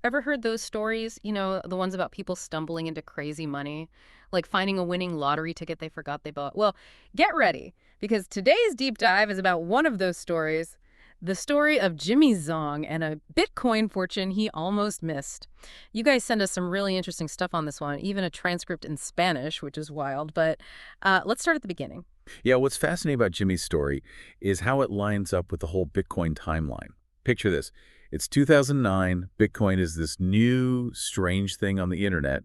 Ever heard those stories? The ones about people stumbling into crazy money, like finding a winning lottery ticket they forgot they bought. Well, get ready, because today's deep dive is about one of those stories, the story of Jimmy Zhong and a Bitcoin fortune he almost missed. You guys send us some really interesting stuff on this one, even a transcript in Spanish, which is wild. But let's start at the beginning. Yeah, what's fascinating about Jimmy's story is how it lines up with the whole Bitcoin timeline. Picture this. It's 2009. Bitcoin is this new, strange thing on the internet,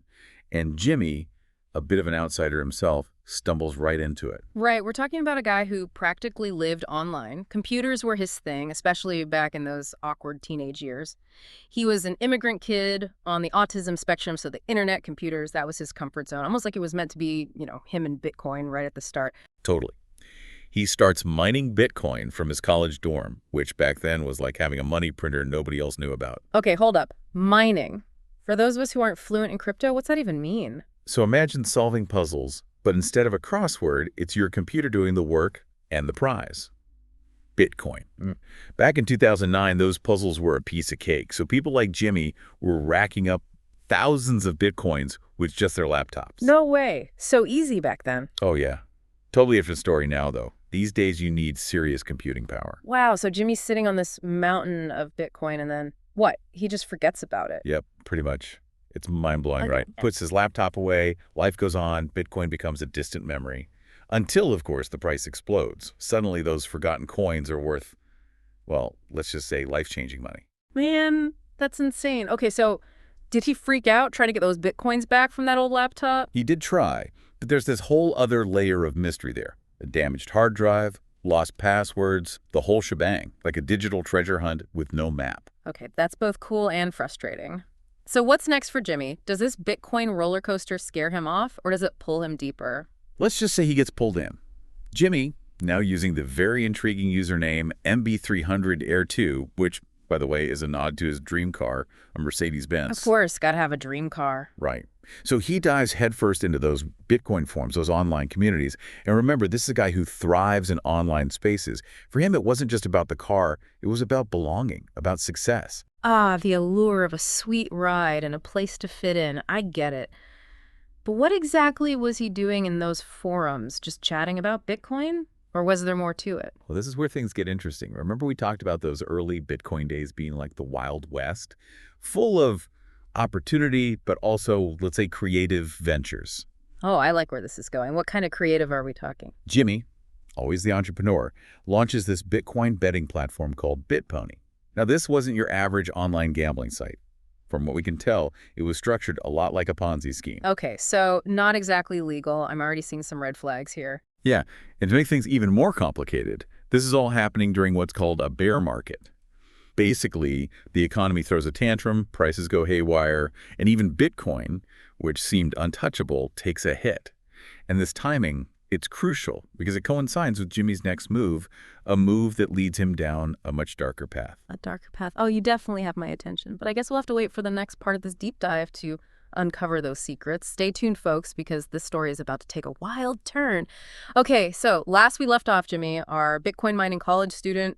and Jimmy, a bit of an outsider himself, stumbles right into it. Right, we're talking about a guy who practically lived online. Computers were his thing, especially back in those awkward teenage years. He was an immigrant kid on the autism spectrum, so the internet, computers, that was his comfort zone. Almost like it was meant to be, him and Bitcoin right at the start. Totally. He starts mining Bitcoin from his college dorm, which back then was like having a money printer nobody else knew about. Okay, hold up. Mining. For those of us who aren't fluent in crypto, what's that even mean? So imagine solving puzzles, but instead of a crossword, it's your computer doing the work and the prize. Bitcoin. Back in 2009, those puzzles were a piece of cake. So people like Jimmy were racking up thousands of Bitcoins with just their laptops. No way. So easy back then. Oh, yeah. Totally different story now, though. These days, you need serious computing power. Wow, so Jimmy's sitting on this mountain of Bitcoin and then what? He just forgets about it. Yep, pretty much. It's mind-blowing, right? Puts his laptop away, life goes on, Bitcoin becomes a distant memory. Until, of course, the price explodes. Suddenly, those forgotten coins are worth, well, let's just say life-changing money. Man, that's insane. Okay, so did he freak out trying to get those Bitcoins back from that old laptop? He did try, but there's this whole other layer of mystery there. A damaged hard drive, lost passwords, the whole shebang, like a digital treasure hunt with no map. Okay, that's both cool and frustrating. So what's next for Jimmy? Does this Bitcoin roller coaster scare him off, or does it pull him deeper? Let's just say he gets pulled in. Jimmy, now using the very intriguing username MB300 Air 2, which, by the way, is a nod to his dream car, a Mercedes-Benz. Of course, gotta have a dream car. Right. So he dives headfirst into those Bitcoin forums, those online communities. And remember, this is a guy who thrives in online spaces. For him, it wasn't just about the car. It was about belonging, about success. Ah, the allure of a sweet ride and a place to fit in. I get it. But what exactly was he doing in those forums? Just chatting about Bitcoin? Or was there more to it? Well, this is where things get interesting. Remember we talked about those early Bitcoin days being like the Wild West, full of opportunity, but also, let's say, creative ventures. Oh, I like where this is going. What kind of creative are we talking? Jimmy, always the entrepreneur, launches this Bitcoin betting platform called BitPony. Now, this wasn't your average online gambling site. From what we can tell, it was structured a lot like a Ponzi scheme. Okay, so not exactly legal. I'm already seeing some red flags here. Yeah, and to make things even more complicated, this is all happening during what's called a bear market. Basically, the economy throws a tantrum, prices go haywire, and even Bitcoin, which seemed untouchable, takes a hit. And this timing, it's crucial because it coincides with Jimmy's next move, a move that leads him down a much darker path. A darker path. Oh, you definitely have my attention. But I guess we'll have to wait for the next part of this deep dive to uncover those secrets. Stay tuned, folks, because this story is about to take a wild turn. Okay, so last we left off, Jimmy, our Bitcoin mining college student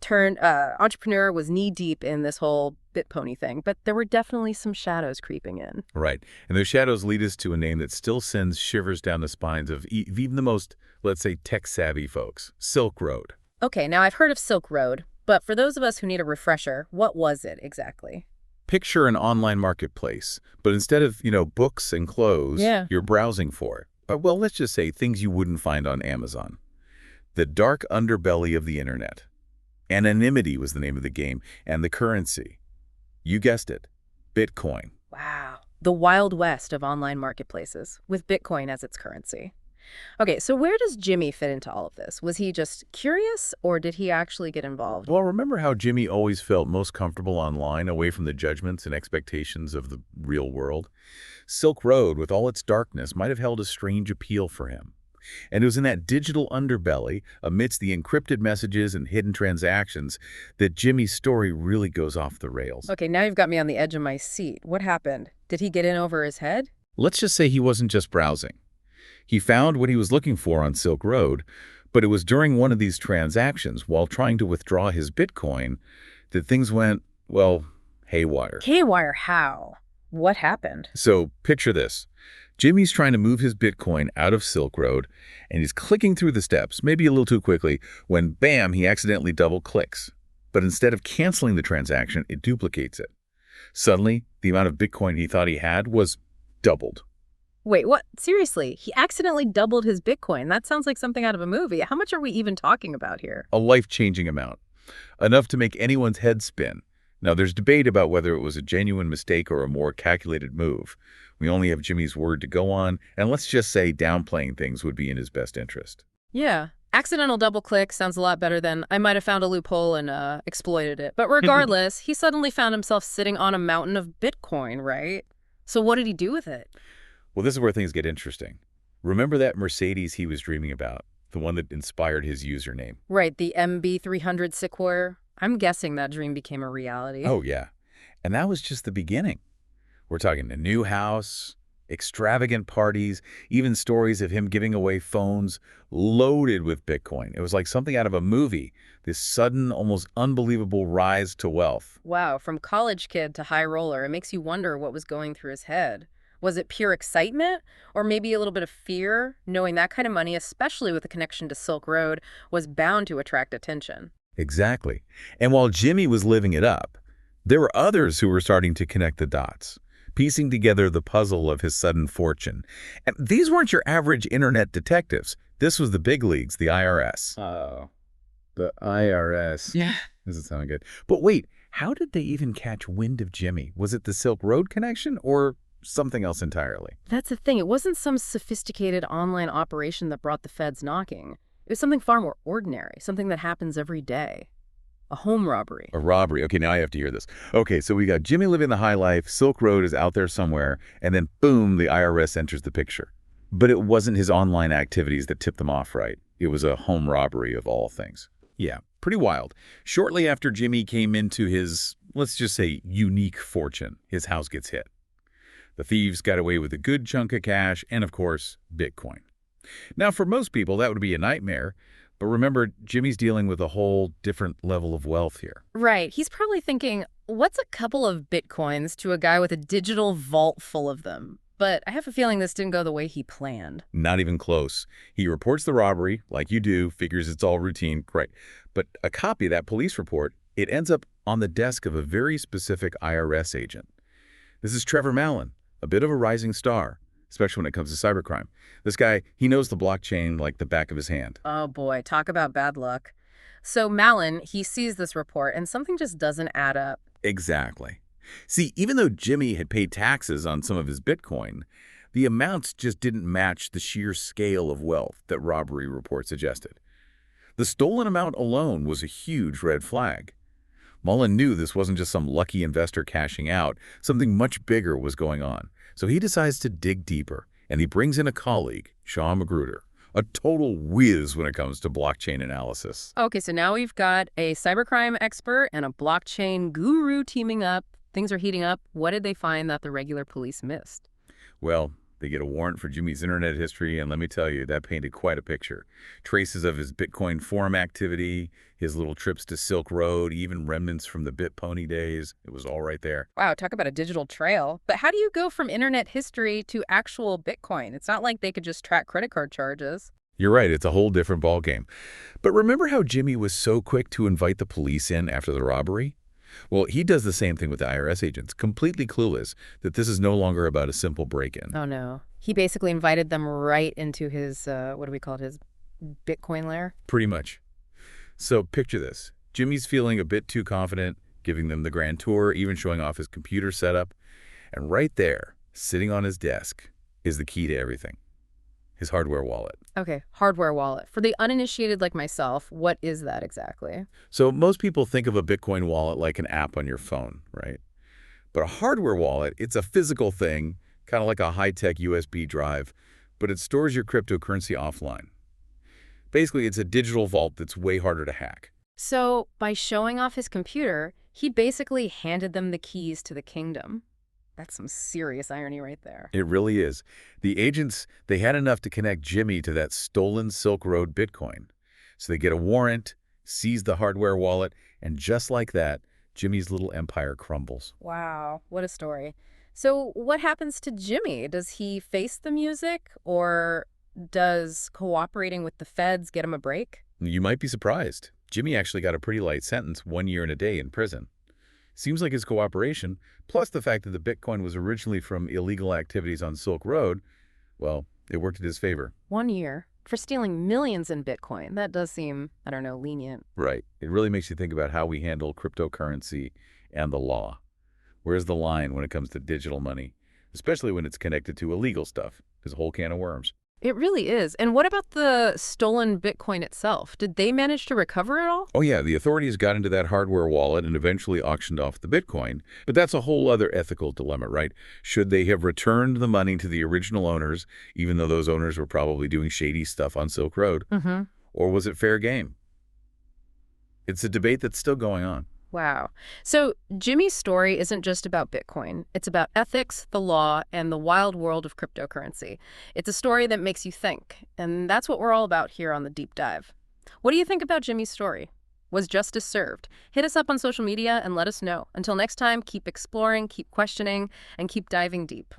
turned entrepreneur was knee-deep in this whole BitPony thing, but there were definitely some shadows creeping in. Right, and those shadows lead us to a name that still sends shivers down the spines of even the most, let's say, tech-savvy folks, Silk Road. Okay, now I've heard of Silk Road, but for those of us who need a refresher, what was it exactly? Picture an online marketplace, but instead of, books and clothes, you're browsing for it. Well, let's just say things you wouldn't find on Amazon. The dark underbelly of the internet. Anonymity was the name of the game, and the currency. You guessed it, Bitcoin. Wow. The Wild West of online marketplaces, with Bitcoin as its currency. Okay, so where does Jimmy fit into all of this? Was he just curious, or did he actually get involved? Well, remember how Jimmy always felt most comfortable online, away from the judgments and expectations of the real world? Silk Road, with all its darkness, might have held a strange appeal for him. And it was in that digital underbelly, amidst the encrypted messages and hidden transactions, that Jimmy's story really goes off the rails. Okay, now you've got me on the edge of my seat. What happened? Did he get in over his head? Let's just say he wasn't just browsing. He found what he was looking for on Silk Road, but it was during one of these transactions, while trying to withdraw his Bitcoin, that things went, well, haywire. Haywire how? What happened? So picture this. Jimmy's trying to move his Bitcoin out of Silk Road, and he's clicking through the steps, maybe a little too quickly, when bam, he accidentally double clicks. But instead of canceling the transaction, it duplicates it. Suddenly, the amount of Bitcoin he thought he had was doubled. Wait, what? Seriously, he accidentally doubled his Bitcoin. That sounds like something out of a movie. How much are we even talking about here? A life-changing amount. Enough to make anyone's head spin. Now, there's debate about whether it was a genuine mistake or a more calculated move. We only have Jimmy's word to go on, and let's just say downplaying things would be in his best interest. Yeah. Accidental double click sounds a lot better than I might have found a loophole and exploited it. But regardless, he suddenly found himself sitting on a mountain of Bitcoin, right? So what did he do with it? Well, this is where things get interesting. Remember that Mercedes he was dreaming about, the one that inspired his username? Right, the MB300 Sequoia. I'm guessing that dream became a reality. Oh, yeah. And that was just the beginning. We're talking a new house, extravagant parties, even stories of him giving away phones loaded with Bitcoin. It was like something out of a movie, this sudden, almost unbelievable rise to wealth. Wow, from college kid to high roller, it makes you wonder what was going through his head. Was it pure excitement or maybe a little bit of fear, knowing that kind of money, especially with a connection to Silk Road, was bound to attract attention? Exactly. And while Jimmy was living it up, there were others who were starting to connect the dots, piecing together the puzzle of his sudden fortune. And these weren't your average internet detectives. This was the big leagues, the IRS. Oh, the IRS. Yeah. Doesn't sound good. But wait, how did they even catch wind of Jimmy? Was it the Silk Road connection or something else entirely? That's the thing. It wasn't some sophisticated online operation that brought the feds knocking. It was something far more ordinary, something that happens every day. A home robbery. A robbery. Okay, now I have to hear this. Okay, so we got Jimmy living the high life, Silk Road is out there somewhere, and then boom, the IRS enters the picture. But it wasn't his online activities that tipped them off, right? It was a home robbery of all things. Yeah, pretty wild. Shortly after Jimmy came into his, let's just say, unique fortune, his house gets hit. The thieves got away with a good chunk of cash and, of course, Bitcoin. Now, for most people, that would be a nightmare. But remember, Jimmy's dealing with a whole different level of wealth here. Right. He's probably thinking, what's a couple of Bitcoins to a guy with a digital vault full of them? But I have a feeling this didn't go the way he planned. Not even close. He reports the robbery, like you do, figures it's all routine. Great. But a copy of that police report, it ends up on the desk of a very specific IRS agent. This is Trevor Mallon, a bit of a rising star, especially when it comes to cybercrime. This guy, he knows the blockchain like the back of his hand. Oh boy, talk about bad luck. So Malin, he sees this report and something just doesn't add up. Exactly. See, even though Jimmy had paid taxes on some of his Bitcoin, the amounts just didn't match the sheer scale of wealth that robbery report suggested. The stolen amount alone was a huge red flag. Mullen knew this wasn't just some lucky investor cashing out. Something much bigger was going on. So he decides to dig deeper, and he brings in a colleague, Sean Magruder, a total whiz when it comes to blockchain analysis. Okay, so now we've got a cybercrime expert and a blockchain guru teaming up. Things are heating up. What did they find that the regular police missed? Well, they get a warrant for Jimmy's internet history, and let me tell you, that painted quite a picture. Traces of his Bitcoin forum activity, his little trips to Silk Road, even remnants from the BitPony days. It was all right there. Wow, talk about a digital trail. But how do you go from internet history to actual Bitcoin? It's not like they could just track credit card charges. You're right, it's a whole different ballgame. But remember how Jimmy was so quick to invite the police in after the robbery? Well, he does the same thing with the IRS agents, completely clueless that this is no longer about a simple break-in. Oh, no. He basically invited them right into his, what do we call it, his Bitcoin lair? Pretty much. So picture this. Jimmy's feeling a bit too confident, giving them the grand tour, even showing off his computer setup. And right there, sitting on his desk, is the key to everything. His hardware wallet. Okay, hardware wallet. For the uninitiated like myself, what is that exactly? So most people think of a Bitcoin wallet like an app on your phone, right? But a hardware wallet, it's a physical thing, kind of like a high-tech USB drive, but it stores your cryptocurrency offline. Basically, it's a digital vault that's way harder to hack. So by showing off his computer, he basically handed them the keys to the kingdom. That's some serious irony right there. It really is. The agents, they had enough to connect Jimmy to that stolen Silk Road Bitcoin. So they get a warrant, seize the hardware wallet, and just like that, Jimmy's little empire crumbles. Wow, what a story. So what happens to Jimmy? Does he face the music, or does cooperating with the feds get him a break? You might be surprised. Jimmy actually got a pretty light sentence, 1 year and a day in prison. Seems like his cooperation, plus the fact that the Bitcoin was originally from illegal activities on Silk Road, well, it worked in his favor. 1 year for stealing millions in Bitcoin. That does seem, I don't know, lenient. Right. It really makes you think about how we handle cryptocurrency and the law. Where's the line when it comes to digital money, especially when it's connected to illegal stuff? There's a whole can of worms. It really is. And what about the stolen Bitcoin itself? Did they manage to recover it all? Oh yeah, the authorities got into that hardware wallet and eventually auctioned off the Bitcoin. But that's a whole other ethical dilemma, right? Should they have returned the money to the original owners, even though those owners were probably doing shady stuff on Silk Road? Mm-hmm. Or was it fair game? It's a debate that's still going on. Wow. So Jimmy's story isn't just about Bitcoin. It's about ethics, the law, and the wild world of cryptocurrency. It's a story that makes you think, and that's what we're all about here on The Deep Dive. What do you think about Jimmy's story? Was justice served? Hit us up on social media and let us know. Until next time, keep exploring, keep questioning, and keep diving deep.